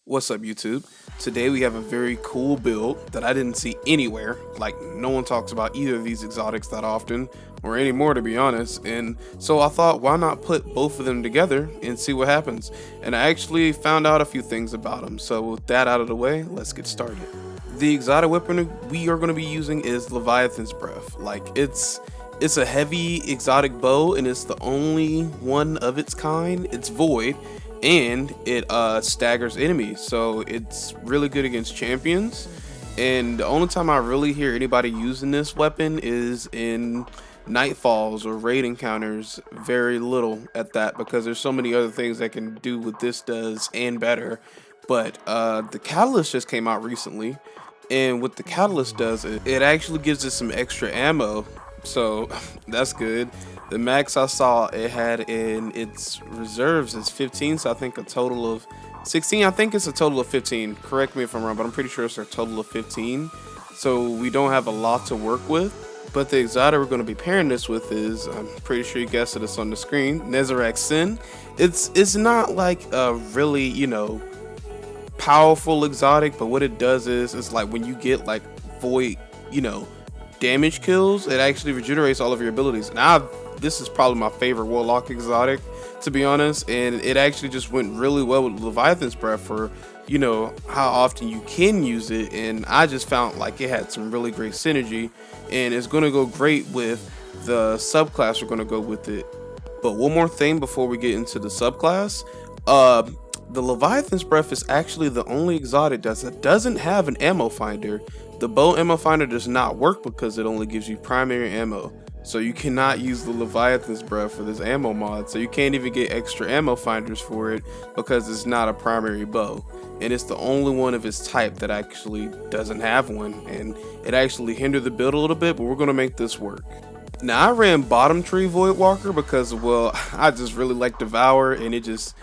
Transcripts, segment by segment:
What's up, YouTube? Today we have a very cool build that I didn't see anywhere. Like, no one talks about either of these exotics that often, or anymore, to be honest. And so I thought, why not put both of them together and see what happens? And I actually found out a few things about them. So with that out of the way, let's get started. The exotic weapon we are going to be using is Leviathen's Breath. Like, it's a heavy exotic bow, and it's the only one of its kind. It's void, and it staggers enemies, so it's really good against champions. And the only time I really hear anybody using this weapon is in nightfalls or raid encounters. Very little at that, because there's so many other things that can do what this does and better. But the catalyst just came out recently, and what the catalyst does is it actually gives it some extra ammo, so that's good. The max I saw it had in its reserves is 15, so I think a total of 16. I think it's a total of 15. Correct me if I'm wrong, but I'm pretty sure it's a total of 15. So we don't have a lot to work with. But the exotic we're going to be pairing this with is, I'm pretty sure you guessed it, it's on the screen, Nezarec Sin. It's not like a really, powerful exotic, but what it does is, it's like when you get like void, damage kills, it actually regenerates all of your abilities. Now, this is probably my favorite Warlock exotic, to be honest, and it actually just went really well with Leviathen's Breath for, how often you can use it, and I just found like it had some really great synergy, and it's going to go great with the subclass we're going to go with it. But one more thing before we get into the subclass, the Leviathen's Breath is actually the only exotic that doesn't have an ammo finder. The bow ammo finder does not work because it only gives you primary ammo. So you cannot use the Leviathen's Breath for this ammo mod. So you can't even get extra ammo finders for it because it's not a primary bow. And it's the only one of its type that actually doesn't have one. And it actually hindered the build a little bit, but we're going to make this work. Now, I ran Bottom Tree Voidwalker because, well, I just really like Devour, and it just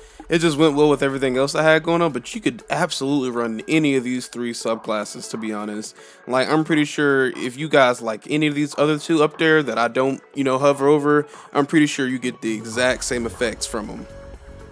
went well with everything else I had going on. But you could absolutely run any of these three subclasses, to be honest. Like, I'm pretty sure if you guys like any of these other two up there that I don't, hover over, I'm pretty sure you get the exact same effects from them.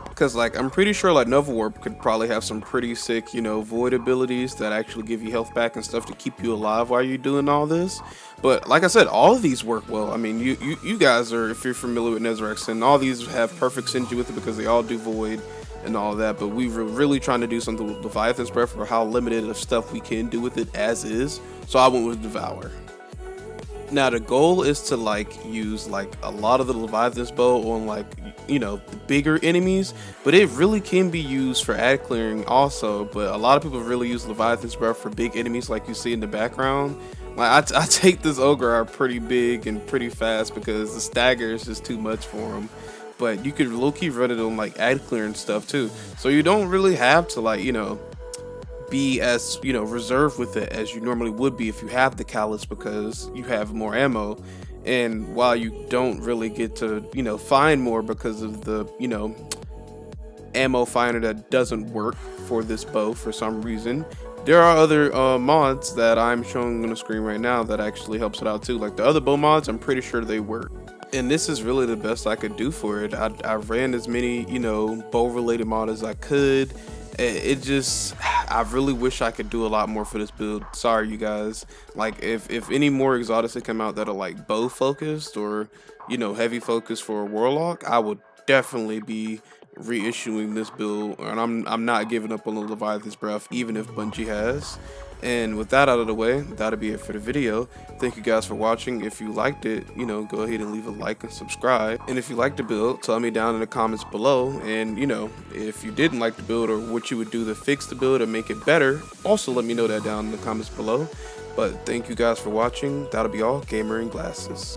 Because, like, I'm pretty sure, like, Nova Warp could probably have some pretty sick, void abilities that actually give you health back and stuff to keep you alive while you're doing all this. But, like I said, all of these work well. I mean, you guys are, if you're familiar with Nezarec Sin, all these have perfect synergy with it because they all do void and all of that. But we were really trying to do something with Leviathen's Breath for how limited of stuff we can do with it as is. So I went with Devour. Now, the goal is to use a lot of the Leviathan's bow on the bigger enemies, but it really can be used for ad clearing also. But a lot of people really use Leviathan's Breath for big enemies like you see in the background. Like, I take this ogre out pretty big and pretty fast because the stagger is just too much for him. But you could low-key run it on ad clearing stuff too, so you don't really have to be as reserved with it as you normally would be if you have the callus, because you have more ammo. And while you don't really get to find more because of the ammo finder that doesn't work for this bow for some reason, there are other mods that I'm showing on the screen right now that actually helps it out too. Like the other bow mods, I'm pretty sure they work. And this is really the best I could do for it. I ran as many bow related mods as I could. I really wish I could do a lot more for this build. Sorry, you guys. Like, if any more exotics that come out that are bow focused or heavy focused for a Warlock, I would definitely be reissuing this build, and I'm not giving up on the Leviathan's Breath even if Bungie has. And with that out of the way, that'll be it for the video. Thank you guys for watching. If you liked it, go ahead and leave a like and subscribe. And if you liked the build, tell me down in the comments below. And if you didn't like the build or what you would do to fix the build or make it better, also let me know that down in the comments below. But thank you guys for watching. That'll be all. Gamer in Glasses.